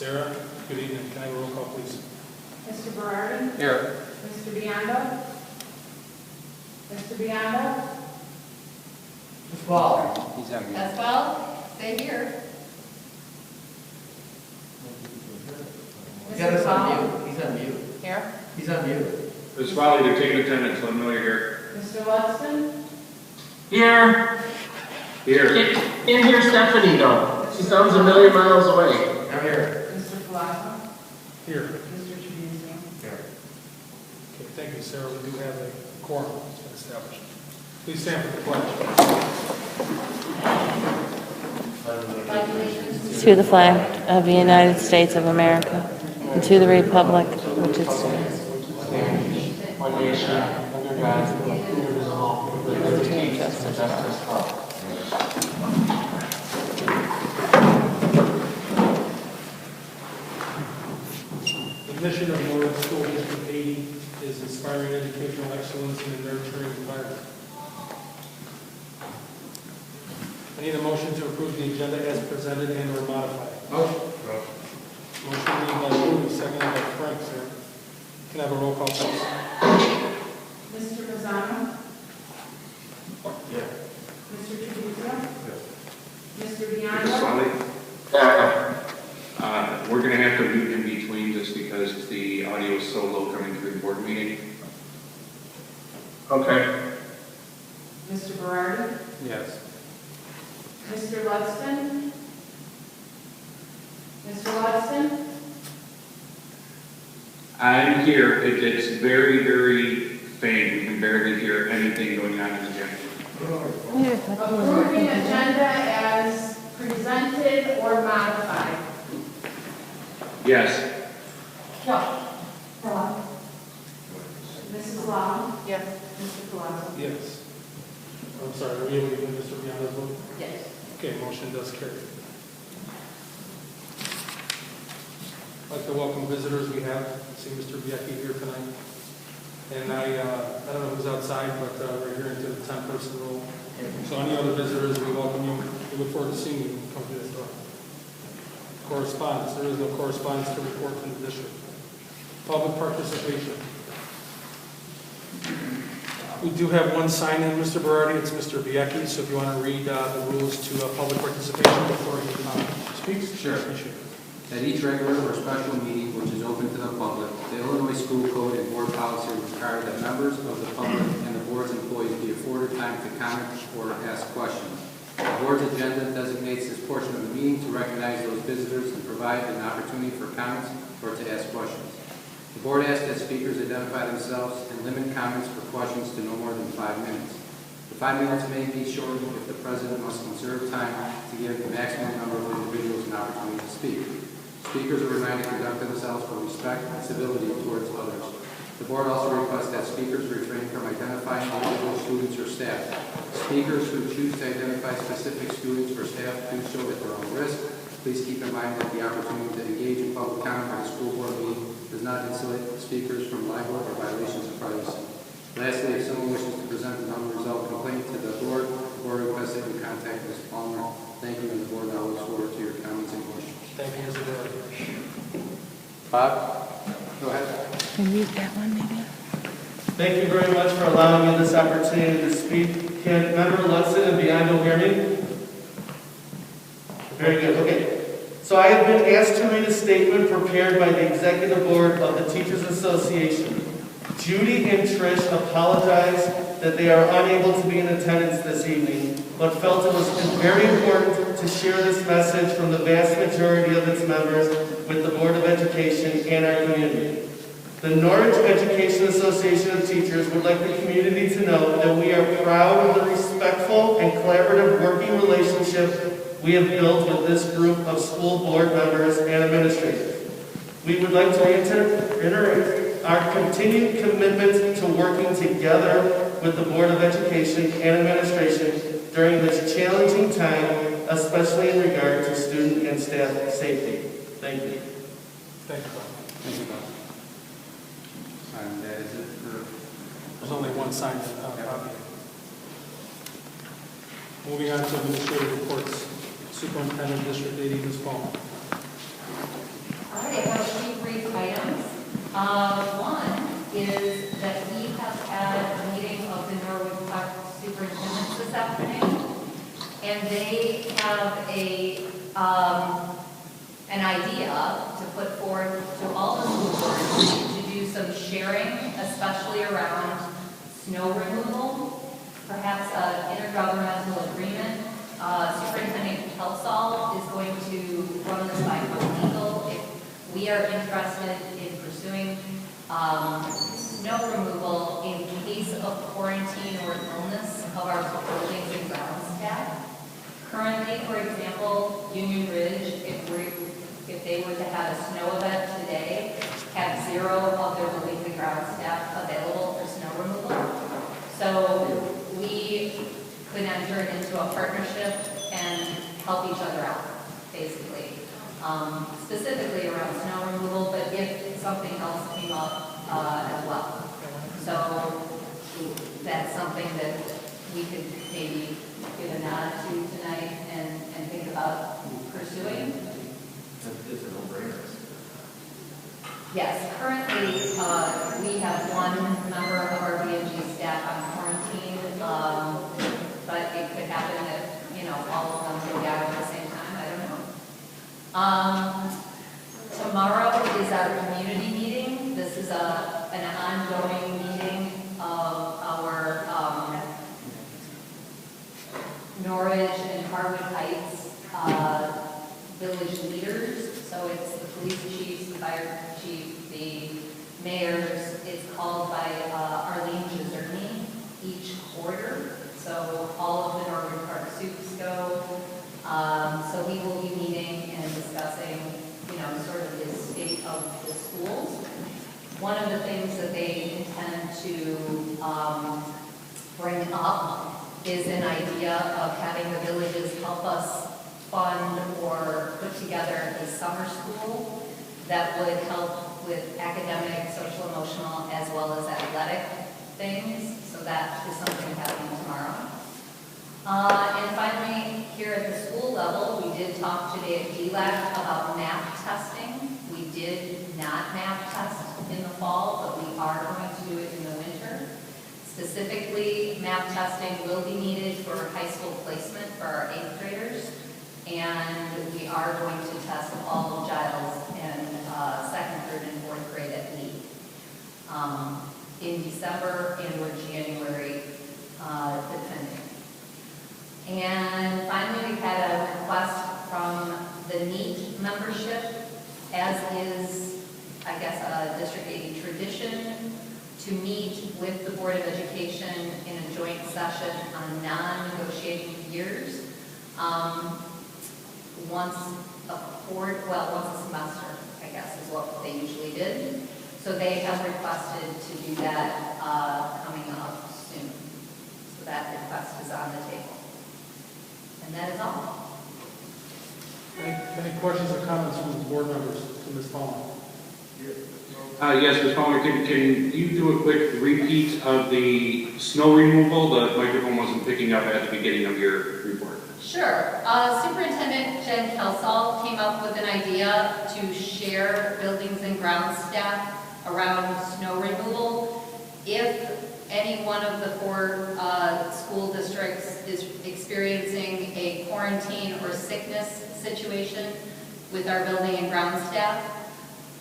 Sarah, good evening. Can I have a roll call, please? Mr. Berardi? Here. Mr. Biondo? Mr. Biondo? Ms. Waller. He's on mute. As well, stay here. He's on mute. He's on mute. Here. He's on mute. Ms. Foley, they're taking attendance, let them know you're here. Mr. Luxton? Here. Here. In here, Stephanie, though. She sounds a million miles away. I'm here. Mr. Palazzo? Here. Mr. Tribuzio? Here. Okay, thank you, Sarah. We do have a quorum that's been established. Please stand for the pledge. To the flag of the United States of America, and to the republic which it stands. One nation, under God, indivisible, with liberty and justice for all. The mission of Norwood School District 80 is inspiring educational excellence in a nurturing environment. I need a motion to approve the agenda as presented and or modified. Motion. Motion made by Lou, seconded by Frank, sir. Can I have a roll call, please? Mr. Pisano? Yeah. Mr. Tribuzio? Mr. Ms. Biondo? Foley, Yeah. we're going to have to mute in between just because the audio is so low coming through the board meeting. Okay. Mr. Berardi? Yes. Mr. Luxton? Mr. Luxton? I'm here. It's very, very faint. We can barely hear anything going on in the agenda. Approving agenda as presented or modified. Yes. Mrs. Long? Yes. Mr. Palazzo? Yes. I'm sorry, are we able to give Mr. Biondo's vote? Yes. Okay, motion does carry. I'd like to welcome visitors. We have, see Mr. Biecki here tonight. And I don't know who's outside, but we're here into the 10-person rule. So any other visitors, we welcome you. We look forward to seeing you when you come to this door. Correspondence. There is no correspondence to report from the district. Public participation. We do have one sign-in, Mr. Berardi. It's Mr. Biecki. So if you want to read the rules to public participation before he speaks. Sure. Appreciate it. At each regular or special meeting which is open to the public, the Illinois School Code and Board Policy require that members of the public and the Board's employees be afforded time to comment or ask questions. The Board's agenda designates this portion of the meeting to recognize those visitors and provide an opportunity for comments or to ask questions. The Board asks that speakers identify themselves and limit comments or questions to no more than 5 minutes. The 5 minutes may be shortened if the President must conserve time to give the maximum number of individuals an opportunity to speak. Speakers are reminded to conduct themselves with respect and civility towards others. The Board also requests that speakers refrain from identifying individual students or staff. Speakers who choose to identify specific students or staff do so at their own risk. Please keep in mind that the opportunity to engage in public comment at a school board meeting does not insulate speakers from libel or violations of privacy. Lastly, if someone wishes to present an unresolved complaint to the Board requests that you contact Ms. Palmer. Thank you, and the Board now looks forward to your comments and questions. Thank you, Mr. Berardi. Bob, go ahead. Can you read that one, maybe? Thank you very much for allowing me this opportunity to speak. Can Member Luxton and Biondo hear me? Very good, okay. So I have been asked to read a statement prepared by the Executive Board of the Teachers Association. Judy and Trish apologize that they are unable to be in attendance this evening, but felt it was very important to share this message from the vast majority of its members with the Board of Education and our community. The Norwich Education Association of Teachers would like the community to know that we are proud of the respectful and collaborative working relationship we have built with this group of school board members and administrators. We would like to reiterate our continued commitment to working together with the Board of Education and Administration during this challenging time, especially in regard to student and staff safety. Thank you. Thank you, Bob. Thank you, Bob. And that is it for... There's only one sign copy. Moving on to administrative reports. Superintendent District 80, Ms. Palmer. when they have an idea to put forth to all the school boards to do some sharing, especially around snow removal, perhaps an intergovernmental agreement. Superintendent Kelsall is going to run this by legal. If we are interested in pursuing snow removal in case of quarantine or illness of our buildings and grounds staff. Currently, for example, Union Ridge, if they were to have a snow event today, have 0 of their buildings and grounds staff available for snow removal. So we could enter into a partnership and help each other out, basically. Specifically around snow removal, but if something else came up as well. So that's something that we could maybe give a nod to tonight and think about pursuing. It's a no-brainer. Yes, currently we have one member of our BNG staff on quarantine, but it could happen that, you know, all of them go down at the same time, I don't know. Tomorrow is our community meeting. This is an ongoing meeting of our Norwich and Harwood Heights village leaders. So it's the police chiefs, the fire chief, the mayors. It's called by Arlene Giserny each quarter. So all of the Norwood Park soups go. So we will be meeting and discussing, you know, sort of the state of the schools. One of the things that they intend to bring up is an idea of having the villages help us fund or put together a summer school that would help with academic, social, emotional, as well as athletic things. So that is something happening tomorrow. And finally, here at the school level, we did talk today at DLAC about math testing. We did not math test in the fall, but we are going to do it in the winter. Specifically, math testing will be needed for high school placement for our 8th graders. And we are going to test all Giles and 2nd, 3rd, and 4th grade at Lee in December and or January, depending. And finally, we had a request from the NEAT membership, as is, I guess, a District 80 tradition, to meet with the Board of Education in a joint session on non-negotiating years. Once a semester, I guess, is what they usually did. So they have requested to do that coming up soon. So that request is on the table. And that is all. Any questions or comments from the board members to Ms. Palmer? Yes, Ms. Palmer, can you do a quick repeat of the snow removal? The microphone wasn't picking up at the beginning of your report. Sure. Superintendent Jen Kelsall came up with an idea to share buildings and grounds staff around snow removal. If any one of the 4 school districts is experiencing a quarantine or sickness situation with our building and grounds staff.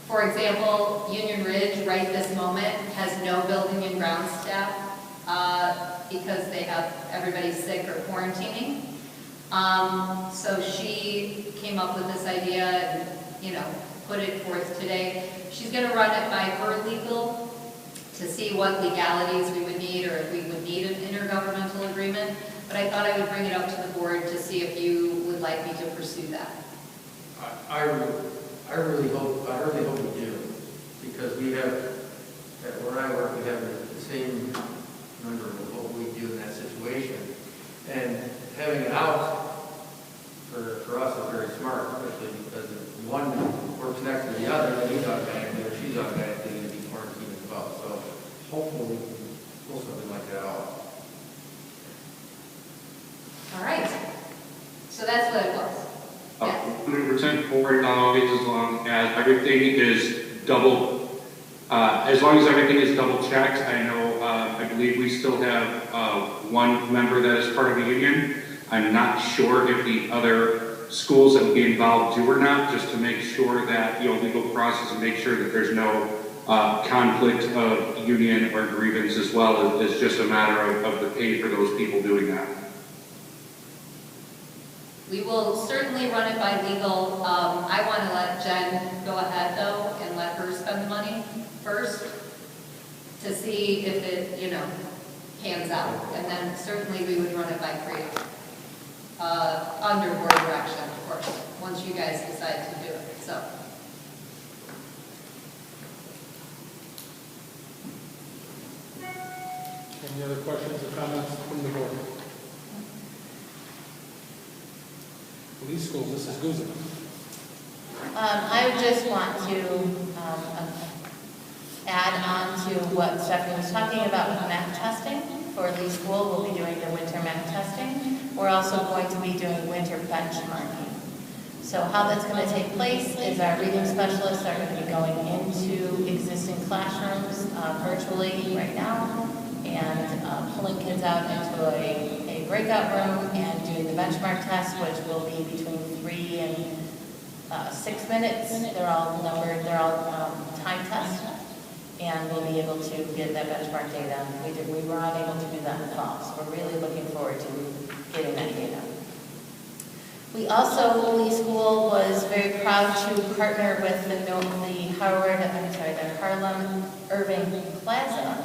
For example, Union Ridge right this moment has no building and grounds staff because they have everybody sick or quarantining. So she came up with this idea and, you know, put it forth today. She's going to run it by her legal to see what legalities we would need or if we would need an intergovernmental agreement. But I thought I would bring it up to the board to see if you would like me to pursue that. I really hope we do, because we have, where I work, we have the same number of what we do in that situation. And having it out for us is very smart, especially because if one works next to the other, then he's automatically or she's automatically going to be quarantined as well. So hopefully we can pull something like that out. All right. So that's what it was. Yes. 100% forward knowledge, as long as everything is double checked. I know, I believe we still have one member that is part of the union. I'm not sure if the other schools that would be involved do or not, just to make sure that, legal process and make sure that there's no conflict of union or grievance as well. It's just a matter of the pay for those people doing that. We will certainly run it by legal. I want to let Jen go ahead though and let her spend the money first to see if it, pans out. And then certainly we would run it by creative. Under board direction, of course, once you guys decide to do it, so. Any other questions or comments from the board? Police schools, this is Guzman. I just want to add on to what Stephanie was talking about with math testing. For Lee School, we'll be doing the winter math testing. We're also going to be doing winter benchmarking. So how that's going to take place is our reading specialists are going to be going into existing classrooms virtually right now and pulling kids out into a breakout room and doing the benchmark test, which will be between 3 and 6 minutes. They're all numbered, they're all time tests, and we'll be able to get that benchmark data. We were unable to do that in the fall, so we're really looking forward to getting that data. We also, Lee School was very proud to partner with the Harlem Irving Plaza,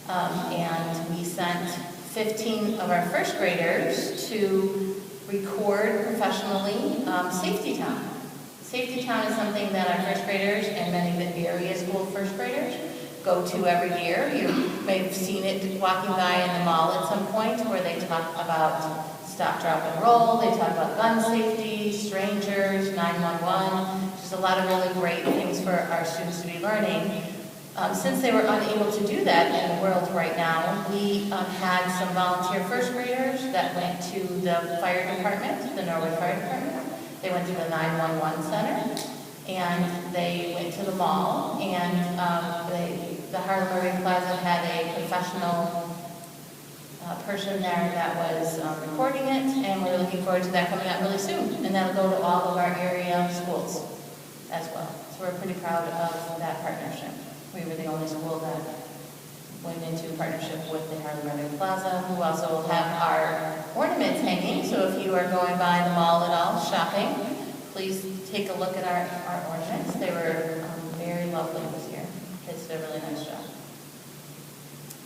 and we sent 15 of our first graders to record professionally Safety Town. Safety Town is something that our first graders and many of the area school first graders go to every year. You may have seen it walking by in the mall at some point where they talk about stop, drop, and roll. They talk about gun safety, strangers, 911, just a lot of really great things for our students to be learning. Since they were unable to do that in the world right now, we had some volunteer first graders that went to the fire department, the Norwood Fire Department. They went to the 911 center, and they went to the mall, and the Harlem Irving Plaza had a professional person there that was recording it, and we're looking forward to that coming out really soon. And that'll go to all of our area schools as well. So we're pretty proud of that partnership. We were the only school that went into partnership with the Harlem Irving Plaza, who also will have our ornaments hanging. So if you are going by the mall at all, shopping, please take a look at our ornaments. They were very lovely this year. Kids did a really nice job.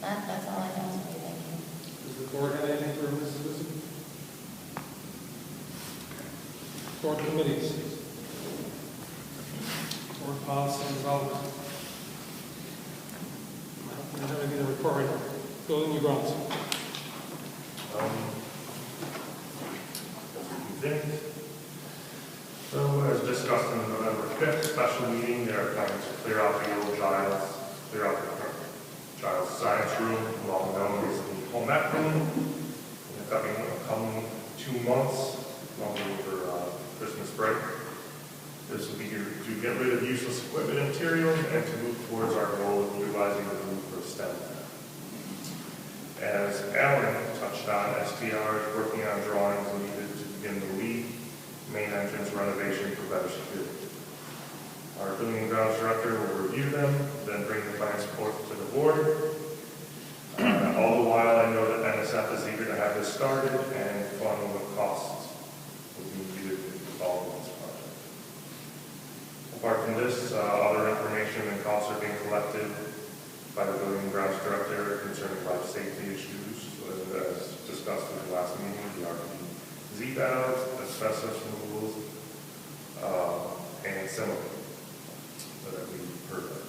That's all I have to say. Thank you. Does the board have anything for Mrs. Guzman? Board committees. Board policy and development. I don't have anything to report right now. Building and grounds. So as discussed in the November 5th special meeting, there are plans to clear out the old child's science room, well known as the home ec room, in the coming 2 months, normally for Christmas break. This will be to get rid of useless equipment and materials and to move towards our goal of utilizing the room for STEM. As Alan touched on, STR is working on drawings needed to begin the lead main entrance renovation for better security. Our building and grounds director will review them, then bring the plans forth to the board. All the while, I know that NSF is eager to have this started and fund what costs will be needed to involve in this project. Apart from this, other information and costs are being collected by the building and grounds director concerning life safety issues, as discussed in the last meeting, the RPZ valves, asbestos removals, and similar that we heard of.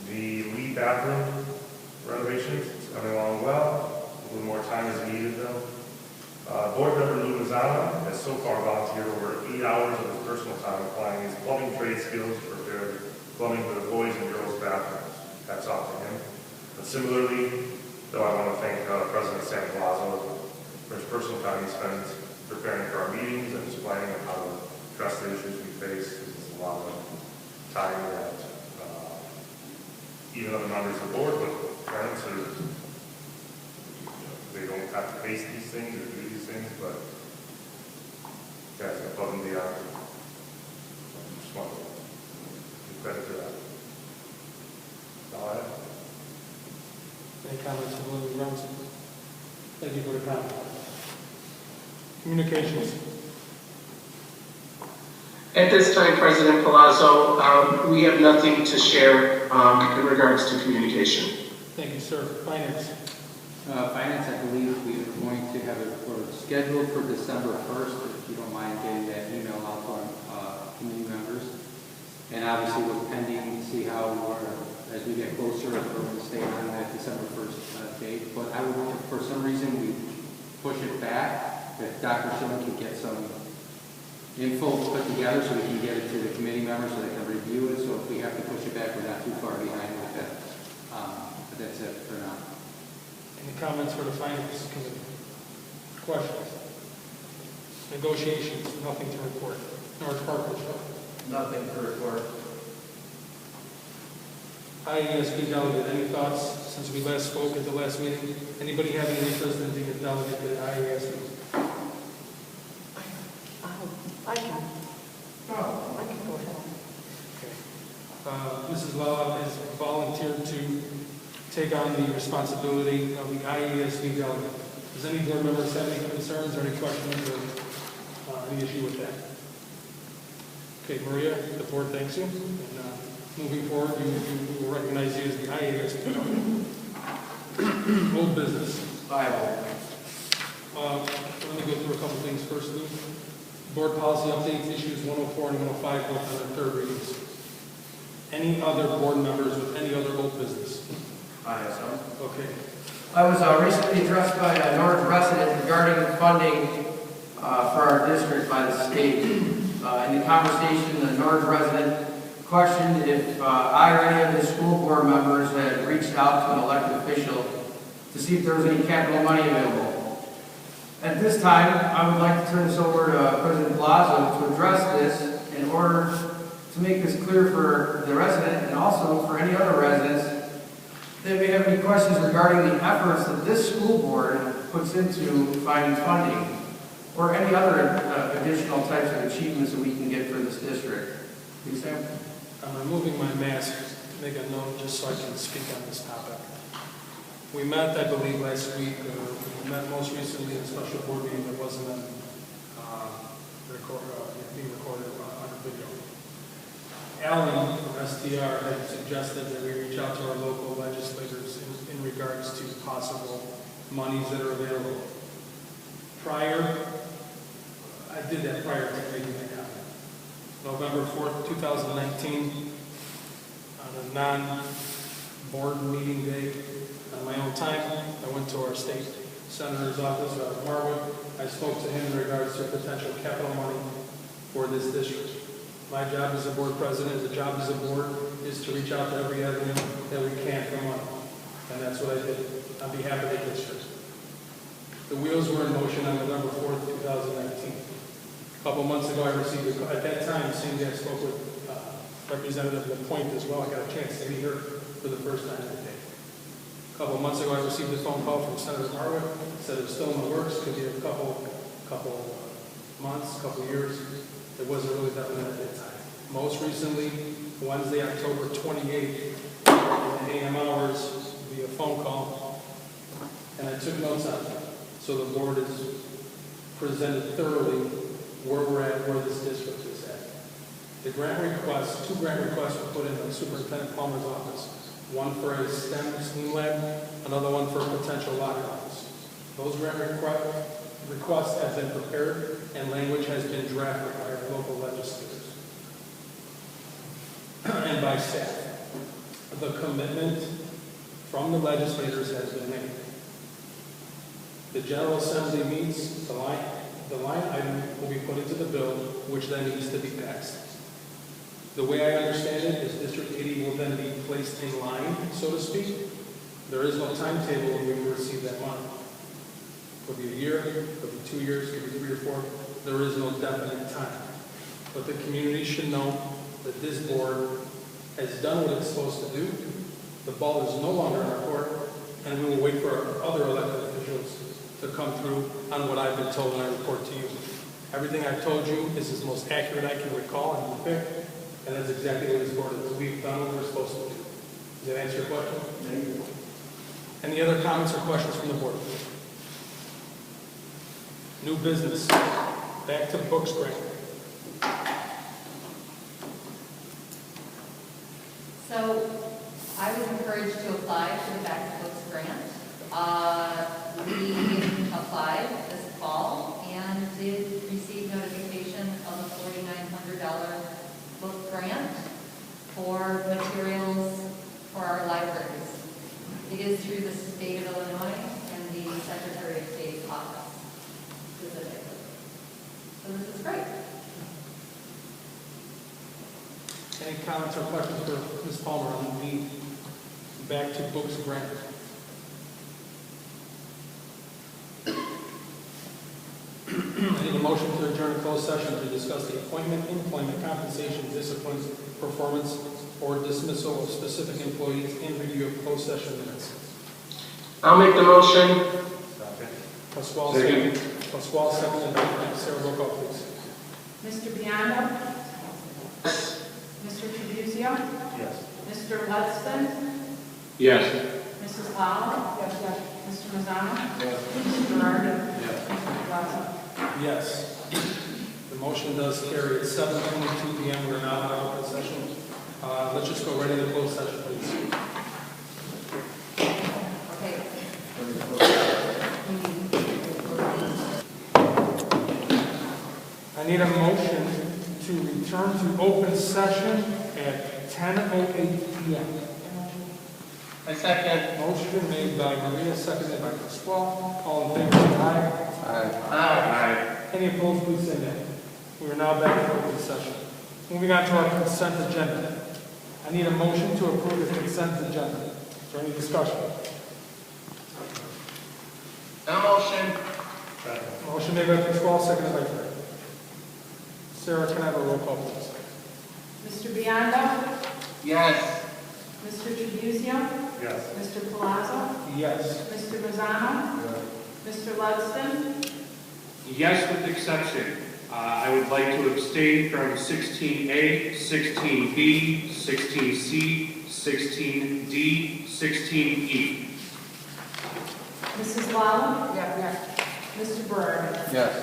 The lead bathroom renovations is coming along well. A little more time is needed though. Board member Lou Mazzano has so far volunteered over 8 hours of his personal time applying his plumbing trade skills to prepare plumbing for the boys and girls bathrooms. Hats off to him. But similarly, though, I want to thank President Santalazzo for his personal time he spends preparing for our meetings and his planning on how to address the issues we face. This is a lot of time that even other members of the board, but parents, they don't have to face these things or do these things, but guys, above and beyond. Just want to give credit to that. That's all I have. Any comments from Lily Robinson? Thank you for the comment. Communications. At this time, President Palazzo, we have nothing to share in regards to communication. Thank you, sir. Finance. Finance, I believe we are going to have it scheduled for December 1st, if you don't mind getting that email out to our committee members. And obviously, we're pending to see how as we get closer, if we're going to stay on that December 1st date. But I would, for some reason, we push it back. If Dr. Schilling can get some info put together so we can get it to the committee members so they can review it. So if we have to push it back, we're not too far behind with that. But that's it for now. Any comments for the Finance Committee? Questions? Negotiations, nothing to report. North Park, Nothing to report. IESB delegate, any thoughts since we last spoke at the last meeting? Anybody have any interest in being a delegate to the IESB? I can. I can go ahead. Okay. Mrs. Lala has volunteered to take on the responsibility of the IESB delegate. Does any board members have any concerns or any questions or any issue with that? Okay, Maria, the board thanks you. And moving forward, we will recognize you as the IESB delegate. Old business. Aye. Let me go through a couple things first, Lou. Board policy updates, issues 104 and 105, both on their third readings. Any other board members with any other old business? I have some. Okay. I was recently addressed by a North resident regarding funding for our district by the state. In the conversation, the North resident questioned if I or any of the school board members had reached out to an elected official to see if there was any capital money available. At this time, I would like to turn this over to President Palazzo to address this in order to make this clear for the resident and also for any other residents that may have any questions regarding the efforts that this school board puts into finding funding or any other additional types of achievements that we can get for this district. Please, Sam. I'm removing my mask to make a note just so I can speak on this topic. We met, I believe, last week. We met most recently in a special board meeting that wasn't being recorded on video. Alan from STR had suggested that we reach out to our local legislators in regards to possible monies that are available. I did that prior to making that comment. November 4th, 2019, on a non-board meeting day, on my own time, I went to our state senator's office out of Marwood. I spoke to him in regards to potential capital money for this district. My job as a board president, the job as a board, is to reach out to every avenue that we can for money. And that's what I did on behalf of the district. The wheels were in motion on November 4th, 2019. A couple months ago, I received, at that time, same day I spoke with Representative LaPointe as well. I got a chance to meet her for the first time that day. A couple months ago, I received a phone call from Senator Marwood. Said it was still in the works, could be a couple months, couple years. It wasn't really definite at that time. Most recently, Wednesday, October 28th, in the AM hours, via phone call, and I took notes on it. So the board is presented thoroughly where we're at, where this district is at. The grant requests, 2 grant requests were put in the Superintendent Palmer's office. One for a STEM lab, another one for a potential locker house. Those grant requests have been prepared and language has been drafted by our local legislators and by staff. The commitment from the legislators has been made. The General Assembly meets, the line item will be put into the bill, which then needs to be passed. The way I understand it is District 80 will then be placed in line, so to speak. There is no timetable when we will receive that money. Could be a year, could be 2 years, could be 3 or 4. There is no definite time. But the community should know that this board has done what it's supposed to do. The ball is no longer in our court, and we will wait for our other elected officials to come through on what I've been told and I report to you. Everything I've told you is as most accurate I can recall and depict, and that's exactly what this board is. We've done what we're supposed to do. Does that answer your question? Any other comments or questions from the board? New business. Back to books grant. So I was encouraged to apply for the Back to Books grant. We applied this fall and did receive notification of a $4,900 book grant for materials for our libraries. It is through the state of Illinois and the Secretary of State's office specifically. So this is great. Any comments or questions for Ms. Palmer on the Back to Books grant? I need a motion to adjourn to closed session to discuss the appointment, employment, compensation, disciplines, performance, or dismissal of specific employees and review of closed session minutes. I'll make the motion. Pasquale, second. Pasquale, second. And Sarah, roll call, please. Mr. Biondo? Mr. Tribuzio? Yes. Mr. Ludston? Yes. Mrs. Lau? Yes. Mr. Mazzano? Yes. Mr. Berardi? Yes. Mr. Plaza? Yes. The motion does carry at 7:22 p.m. We're now in open session. Let's just go right into closed session, please. Okay. I need a motion to return to open session at 10:08 p.m. I second. Motion made by Maria, seconded by Pasquale. All in favor, say aye. Aye. Any opposed, please say nay. We are now back in open session. Moving on to our consent agenda. I need a motion to approve the consent agenda. Is there any discussion? No motion. Motion made by Pasquale, seconded by Fred. Sarah, can I have a roll call, please? Mr. Biondo? Yes. Mr. Tribuzio? Yes. Mr. Palazzo? Yes. Mr. Mazzano? Mr. Ludston? Yes, with exception. I would like to abstain from 16A, 16B, 16C, 16D, 16E. Mrs. Lau? Yes. Mr. Berardi? Yes.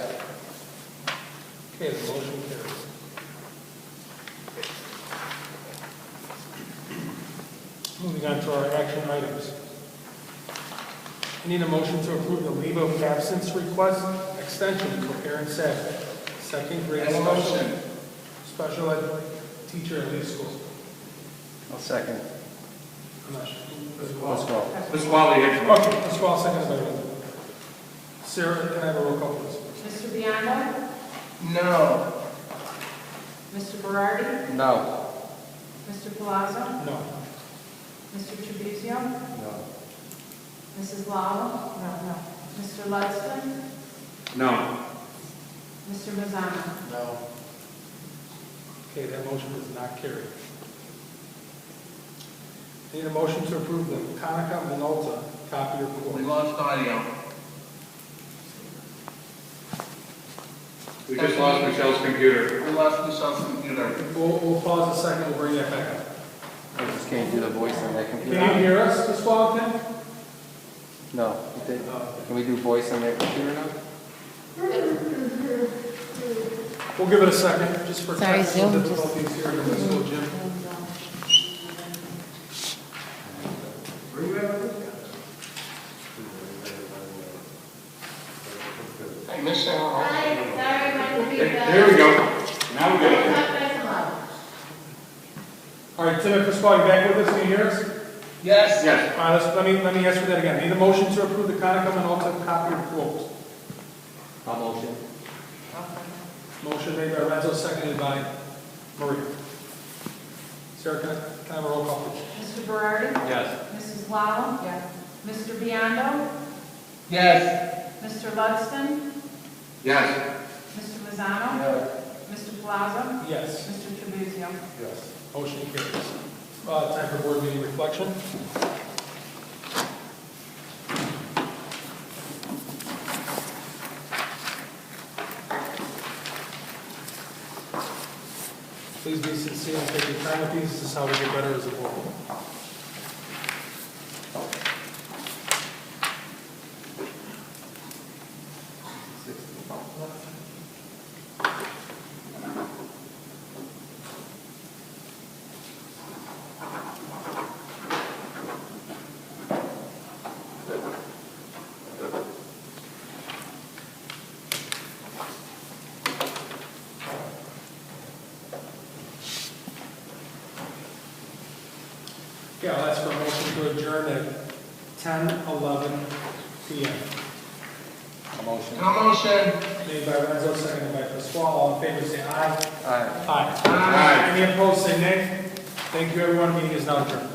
Okay, the motion carries. Moving on to our action items. I need a motion to approve the leave of absence request extension for Aaron Savage, second grade special ed teacher at Lee School. I'll second. I'm not sure. Let's go. Pasquale, yes. Okay, Pasquale, seconded by Linda. Sarah, can I have a roll call, please? Mr. Biondo? No. Mr. Berardi? No. Mr. Palazzo? No. Mr. Tribuzio? No. Mrs. Lau? No. Mr. Ludston? No. Mr. Mazzano? No. Okay, that motion is not carried. I need a motion to approve the Conica Minolta copy We report. lost audio. We just lost Michelle's computer. We lost Michelle's computer. We'll pause a second, we'll bring that back up. I just can't do the voice on that computer. Can you hear us, Pasquale, then? No. Can we do voice on that computer now? We'll give it a second, just for Sorry, technical Zoom. difficulties here in the school gym. Hey, Michelle. Hi, sorry, my computer. There we go. Now we got it. All right, Tim and Pasquale, you back with us? Can you hear us? Yes. Yes. All right, let me ask for that again. Need a motion to approve the Conica Minolta copy report. I'll motion. Motion made by Renzo, seconded by Maria. Sarah, can I have a roll call, please? Mr. Berardi? Yes. Mrs. Lau? Yes. Mr. Biondo? Yes. Mr. Ludston? Yes. Mr. Mazzano? Mr. Palazzo? Yes. Mr. Tribuzio? Yes. Motion carries. Time for board meeting reflection. Please be sincere and take your time with these. This is how we get better as a board. Okay, I'll ask for a motion to adjourn at 10:11 p.m. No motion. Made by Renzo, seconded by Pasquale. All in favor, say aye. Aye. Aye. Any opposed, say nay. Thank you, everyone. Meeting is now adjourned.